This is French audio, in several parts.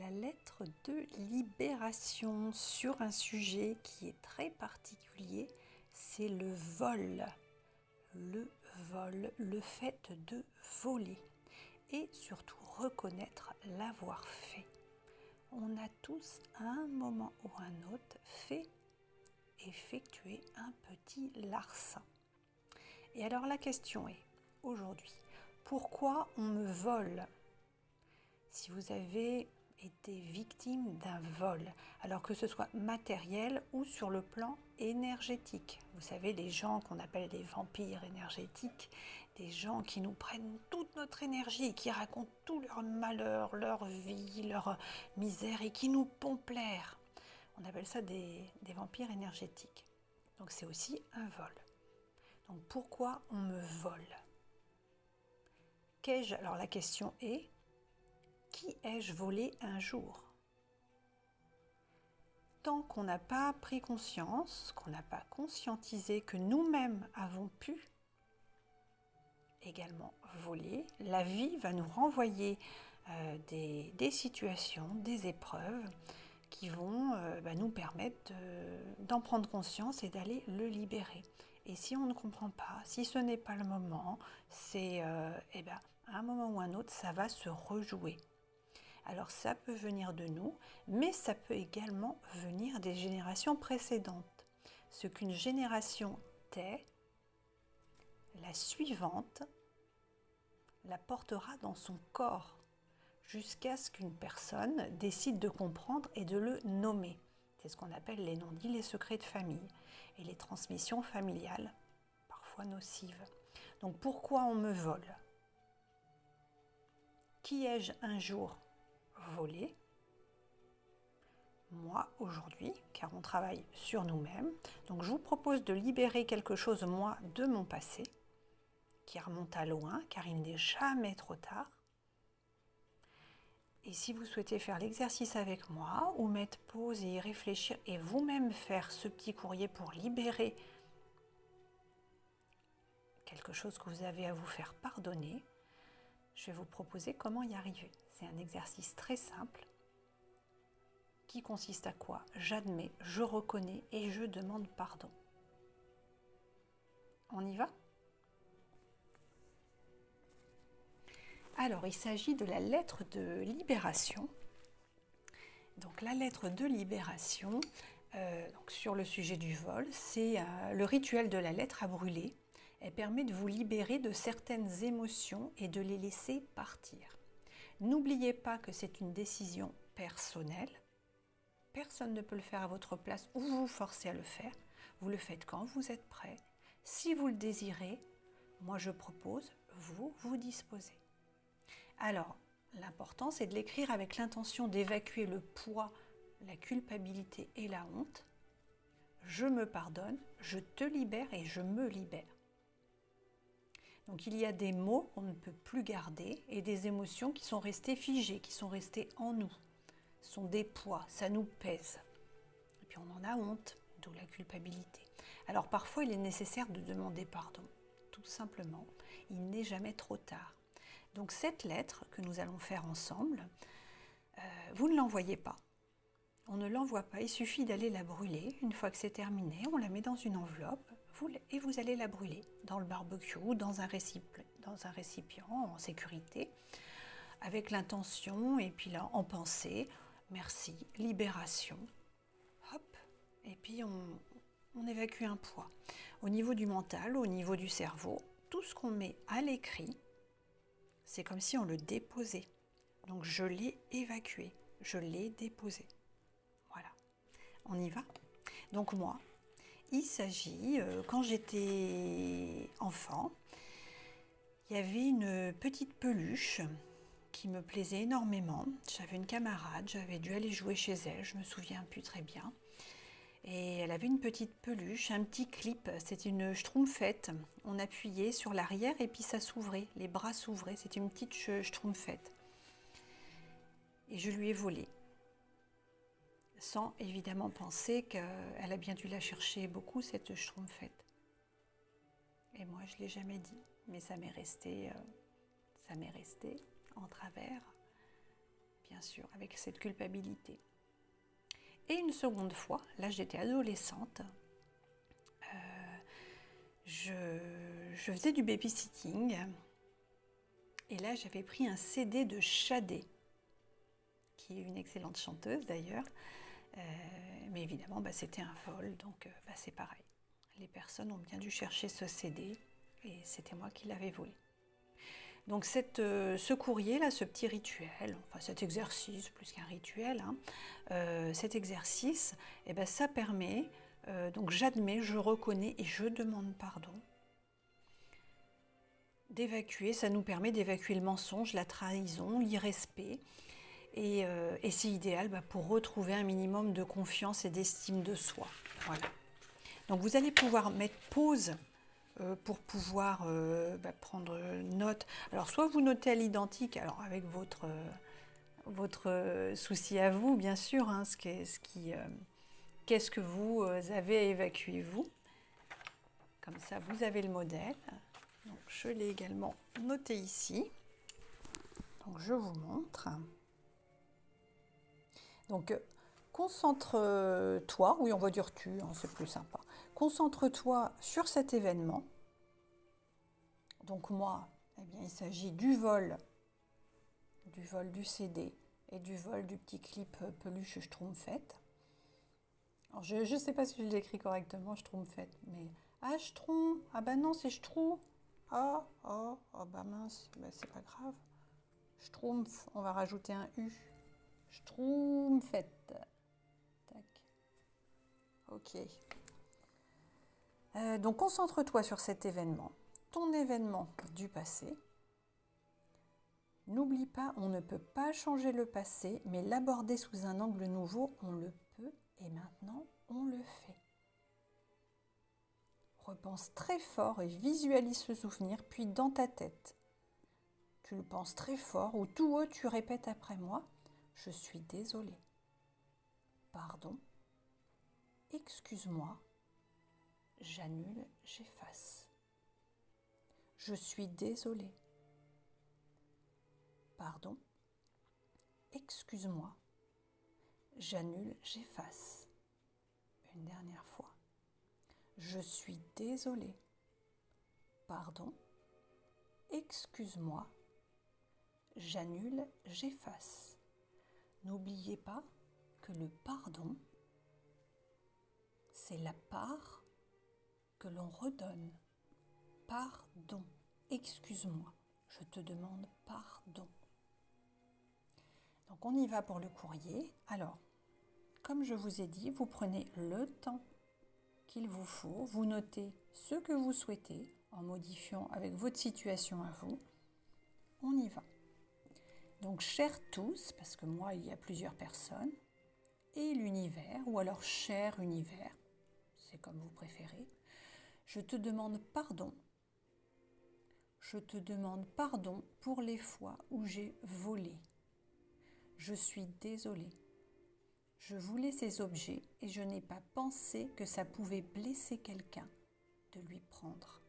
la lettre de libération sur un sujet qui est très particulier, c'est le vol. Le vol, le fait de voler et surtout reconnaître l'avoir fait. On a tous à un moment ou un autre effectué un petit larcin. Et alors la question est, aujourd'hui, pourquoi on me vole ? Si vous avez été victime d'un vol, alors que ce soit matériel ou sur le plan énergétique. Vous savez, les gens qu'on appelle des vampires énergétiques, des gens qui nous prennent toute notre énergie, qui racontent tout leur malheur, leur vie, leur misère et qui nous pompent l'air. On appelle ça des vampires énergétiques. Donc c'est aussi un vol. Donc pourquoi on me vole ? Qu'ai-je ? Alors la question est, qui ai-je volé un jour ? Tant qu'on n'a pas pris conscience, qu'on n'a pas conscientisé que nous-mêmes avons pu également voler, la vie va nous renvoyer des situations, des épreuves qui vont nous permettre d'en prendre conscience et d'aller le libérer. Et si on ne comprend pas, si ce n'est pas le moment, c'est à un moment ou un autre, ça va se rejouer. Alors ça peut venir de nous, mais ça peut également venir des générations précédentes. Ce qu'une génération tait, la suivante la portera dans son corps, jusqu'à ce qu'une personne décide de comprendre et de le nommer. C'est ce qu'on appelle les non-dits, les secrets de famille et les transmissions familiales, parfois nocives. Donc pourquoi on me vole ? Qui ai-je un jour volé ? Moi, aujourd'hui, car on travaille sur nous-mêmes. Donc je vous propose de libérer quelque chose, moi, de mon passé, qui remonte à loin, car il n'est jamais trop tard. Et si vous souhaitez faire l'exercice avec moi, ou mettre pause et y réfléchir, et vous-même faire ce petit courrier pour libérer quelque chose que vous avez à vous faire pardonner, je vais vous proposer comment y arriver. C'est un exercice très simple qui consiste à quoi ? J'admets, je reconnais et je demande pardon. On y va ? Alors, il s'agit de la lettre de libération. Donc, la lettre de libération, donc sur le sujet du vol, c'est le rituel de la lettre à brûler. Elle permet de vous libérer de certaines émotions et de les laisser partir. N'oubliez pas que c'est une décision personnelle. Personne ne peut le faire à votre place ou vous forcer à le faire. Vous le faites quand vous êtes prêt. Si vous le désirez, moi je propose, vous disposez. Alors, l'important c'est de l'écrire avec l'intention d'évacuer le poids, la culpabilité et la honte. Je me pardonne, je te libère et je me libère. Donc il y a des mots qu'on ne peut plus garder et des émotions qui sont restées figées, qui sont restées en nous. Ce sont des poids, ça nous pèse. Et puis on en a honte, d'où la culpabilité. Alors parfois il est nécessaire de demander pardon, tout simplement. Il n'est jamais trop tard. Donc cette lettre que nous allons faire ensemble, vous ne l'envoyez pas. On ne l'envoie pas, il suffit d'aller la brûler. Une fois que c'est terminé, on la met dans une enveloppe et vous allez la brûler dans le barbecue ou dans un récipient en sécurité, avec l'intention et puis là en pensée, merci, libération, hop, et puis on évacue un poids. Au niveau du mental, au niveau du cerveau, tout ce qu'on met à l'écrit, c'est comme si on le déposait. Donc je l'ai évacué, je l'ai déposé. Voilà, on y va. Donc moi, il s'agit, quand j'étais enfant, il y avait une petite peluche qui me plaisait énormément. J'avais une camarade, j'avais dû aller jouer chez elle, je me souviens plus très bien. Et elle avait une petite peluche, un petit clip, c'était une schtroumpfette. On appuyait sur l'arrière et puis ça s'ouvrait, les bras s'ouvraient, c'était une petite schtroumpfette. Et je lui ai volé, sans évidemment penser qu'elle a bien dû la chercher beaucoup, cette schtroumpfette. Et moi, je ne l'ai jamais dit, mais ça m'est resté en travers. bien sûr, avec cette culpabilité. Et une seconde fois, là j'étais adolescente, je faisais du babysitting et là j'avais pris un CD de Shadé, qui est une excellente chanteuse d'ailleurs, mais évidemment c'était un vol, donc c'est pareil. Les personnes ont bien dû chercher ce CD et c'était moi qui l'avais volé. Donc ce courrier là, ce petit rituel, enfin cet exercice plus qu'un rituel, cet exercice, ça permet, donc j'admets, je reconnais et je demande pardon, d'évacuer, ça nous permet d'évacuer le mensonge, la trahison, l'irrespect, et c'est idéal pour retrouver un minimum de confiance et d'estime de soi. Voilà. Donc vous allez pouvoir mettre pause pour pouvoir prendre note. Alors soit vous notez à l'identique, alors avec votre souci à vous, bien sûr, qu'est-ce que vous avez à évacuer vous. Comme ça, vous avez le modèle. Donc, je l'ai également noté ici. Donc, je vous montre. Donc, concentre-toi, oui, on va dire tu, c'est plus sympa. Concentre-toi sur cet événement. Donc moi, il s'agit du vol du CD et du vol du petit clip peluche Schtroumpfette. Alors je ne sais pas si je l'écris correctement, Schtroumpfette, mais Schtroumpf, non c'est Schtroumpf, mince, c'est pas grave. Schtroumpf, on va rajouter un U. Schtroumpfette. Tac. Ok. Donc concentre-toi sur cet événement, ton événement du passé. N'oublie pas, on ne peut pas changer le passé, mais l'aborder sous un angle nouveau, on le peut et maintenant on le fait. Repense très fort et visualise ce souvenir, puis dans ta tête. Tu le penses très fort ou tout haut tu répètes après moi, je suis désolée. Pardon. Excuse-moi. J'annule, j'efface. Je suis désolée. Pardon. Excuse-moi. J'annule, j'efface. Une dernière fois. Je suis désolée. Pardon. Excuse-moi. J'annule, j'efface. N'oubliez pas que le pardon, c'est la part que l'on redonne. Pardon. Excuse-moi. Je te demande pardon. Donc on y va pour le courrier. Alors, comme je vous ai dit, vous prenez le temps qu'il vous faut, vous notez ce que vous souhaitez en modifiant avec votre situation à vous. On y va. Donc, chers tous, parce que moi, il y a plusieurs personnes, et l'univers, ou alors cher univers, c'est comme vous préférez, je te demande pardon. Je te demande pardon pour les fois où j'ai volé. Je suis désolée. Je voulais ces objets et je n'ai pas pensé que ça pouvait blesser quelqu'un de lui prendre.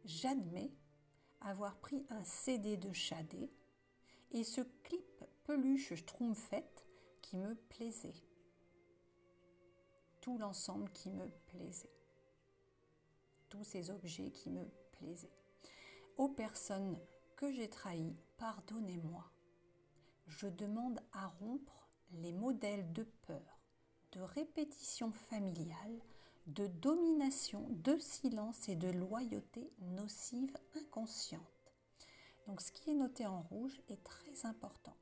J'admets avoir pris un CD de Shadé et ce clip peluche Schtroumpfette qui me plaisait. Tout l'ensemble qui me plaisait. Tous ces objets qui me plaisaient. Aux personnes que j'ai trahies, pardonnez-moi. Je demande à rompre les modèles de peur, de répétition familiale, de domination, de silence et de loyauté nocive inconsciente. Donc ce qui est noté en rouge est très important.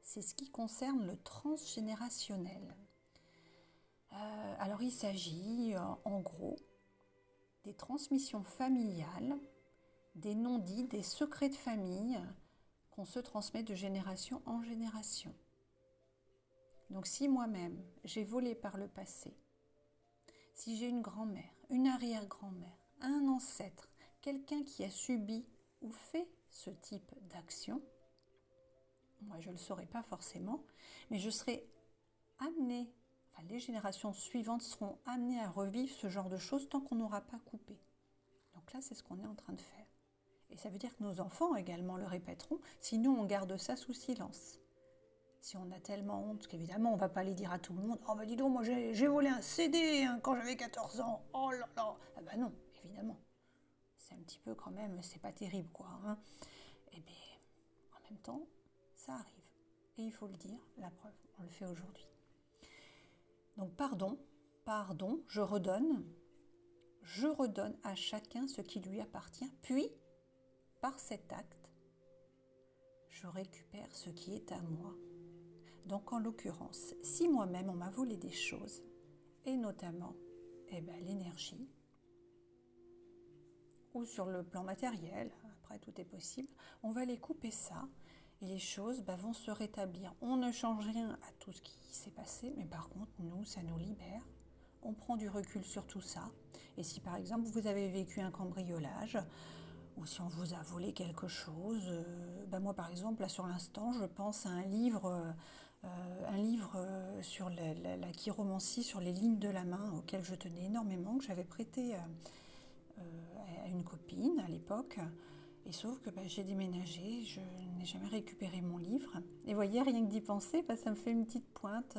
C'est ce qui concerne le transgénérationnel. Alors il s'agit en gros des transmissions familiales, des non-dits, des secrets de famille qu'on se transmet de génération en génération. Donc si moi-même j'ai volé par le passé, si j'ai une grand-mère, une arrière-grand-mère, un ancêtre, quelqu'un qui a subi ou fait ce type d'action, moi je ne le saurais pas forcément, mais je serai amenée, enfin les générations suivantes seront amenées à revivre ce genre de choses tant qu'on n'aura pas coupé. Donc là c'est ce qu'on est en train de faire. Et ça veut dire que nos enfants également le répéteront, sinon on garde ça sous silence. Si on a tellement honte qu'évidemment on ne va pas aller dire à tout le monde « Oh ben dis donc, moi j'ai volé un CD quand j'avais 14 ans, oh là là !» Ah ben non, évidemment. C'est un petit peu quand même, c'est pas terrible quoi. Hein. Et bien, en même temps, ça arrive. Et il faut le dire, la preuve, on le fait aujourd'hui. Donc pardon, je redonne à chacun ce qui lui appartient, puis, par cet acte, je récupère ce qui est à moi. Donc en l'occurrence, si moi-même on m'a volé des choses, et notamment l'énergie, ou sur le plan matériel, après tout est possible, on va les couper ça, et les choses vont se rétablir. On ne change rien à tout ce qui s'est passé, mais par contre, nous, ça nous libère. On prend du recul sur tout ça. Et si par exemple, vous avez vécu un cambriolage, ou si on vous a volé quelque chose, moi par exemple, là sur l'instant, je pense à un livre sur la chiromancie, sur les lignes de la main, auquel je tenais énormément, que j'avais prêté à une copine à l'époque. Et sauf que j'ai déménagé, je n'ai jamais récupéré mon livre. Et voyez, rien que d'y penser, ça me fait une petite pointe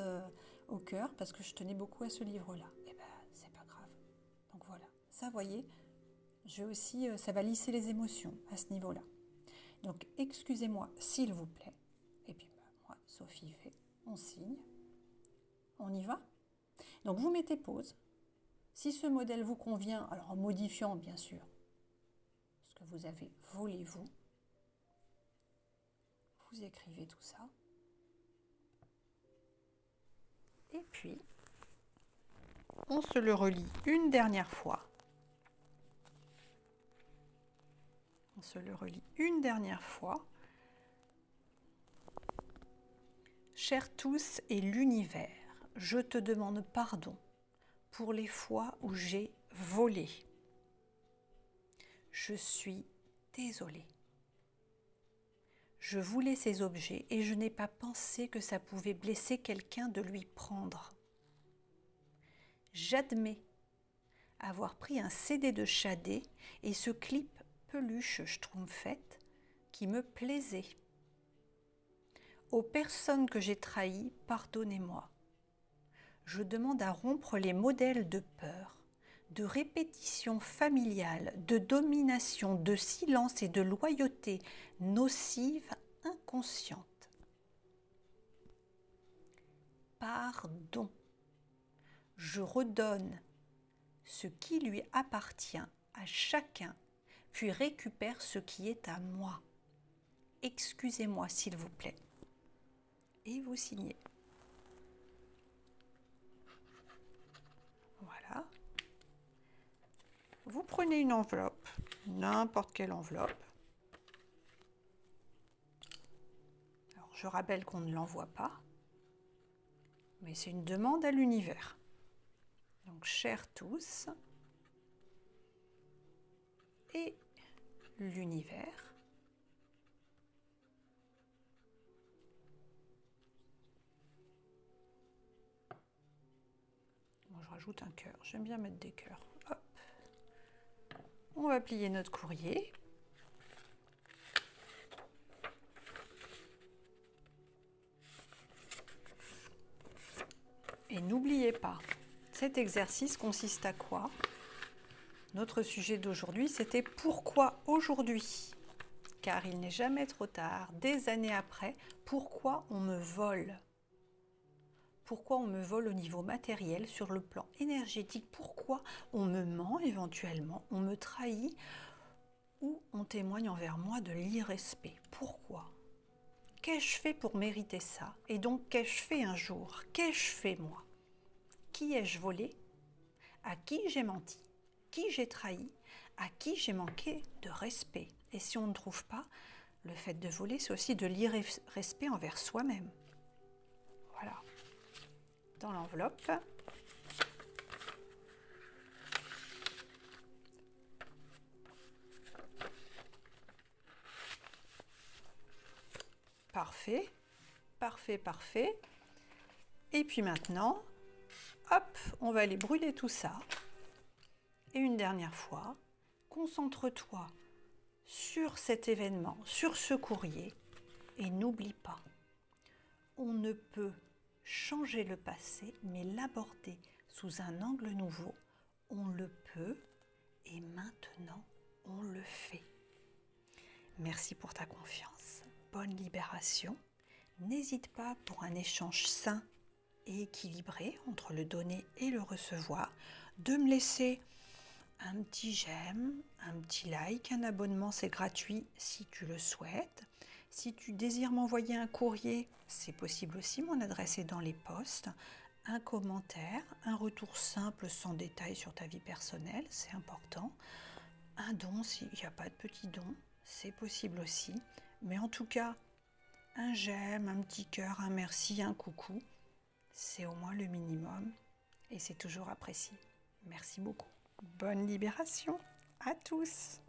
au cœur, parce que je tenais beaucoup à ce livre-là. Et c'est pas grave. Donc voilà, ça, voyez, ça va lisser les émotions à ce niveau-là. Donc excusez-moi, s'il vous plaît. Et puis moi, Sophie fait, on signe. On y va. Donc vous mettez pause. Si ce modèle vous convient, alors en modifiant bien sûr ce que vous avez volé vous écrivez tout ça. Et puis, on se le relit une dernière fois. On se le relit une dernière fois. Chers tous et l'univers, je te demande pardon pour les fois où j'ai volé. Je suis désolée. Je voulais ces objets et je n'ai pas pensé que ça pouvait blesser quelqu'un de lui prendre. J'admets avoir pris un CD de Shadé et ce clip peluche schtroumpfette qui me plaisait. Aux personnes que j'ai trahies, pardonnez-moi. Je demande à rompre les modèles de peur, de répétition familiale, de domination, de silence et de loyauté nocive, inconsciente. Pardon. Je redonne ce qui lui appartient à chacun, puis récupère ce qui est à moi. Excusez-moi, s'il vous plaît. Et vous signez. Voilà. Vous prenez une enveloppe, n'importe quelle enveloppe. Alors, je rappelle qu'on ne l'envoie pas, mais c'est une demande à l'univers. Donc, chers tous et l'univers. Moi, je rajoute un cœur. J'aime bien mettre des cœurs. Hop. On va plier notre courrier. Et n'oubliez pas, cet exercice consiste à quoi? Notre sujet d'aujourd'hui, c'était pourquoi aujourd'hui? Car il n'est jamais trop tard, des années après, pourquoi on me vole? Pourquoi on me vole au niveau matériel, sur le plan énergétique? Pourquoi on me ment éventuellement, on me trahit ou on témoigne envers moi de l'irrespect? Pourquoi? Qu'ai-je fait pour mériter ça? Et donc, qu'ai-je fait un jour? Qu'ai-je fait moi? Qui ai-je volé? À qui j'ai menti? Qui j'ai trahi? À qui j'ai manqué de respect? Et si on ne trouve pas, le fait de voler, c'est aussi de l'irrespect envers soi-même. Voilà. Dans l'enveloppe. Parfait, parfait, parfait. Et puis maintenant, hop, on va aller brûler tout ça. Et une dernière fois, concentre-toi sur cet événement, sur ce courrier, et n'oublie pas, on ne peut changer le passé, mais l'aborder sous un angle nouveau. On le peut et maintenant on le fait. Merci pour ta confiance. Bonne libération. N'hésite pas pour un échange sain et équilibré entre le donner et le recevoir, de me laisser un petit j'aime, un petit like, un abonnement, c'est gratuit si tu le souhaites. Si tu désires m'envoyer un courrier, c'est possible aussi, mon adresse est dans les posts. Un commentaire, un retour simple sans détail sur ta vie personnelle, c'est important. Un don, s'il n'y a pas de petit don, c'est possible aussi. Mais en tout cas, un j'aime, un petit cœur, un merci, un coucou, c'est au moins le minimum et c'est toujours apprécié. Merci beaucoup. Bonne libération à tous.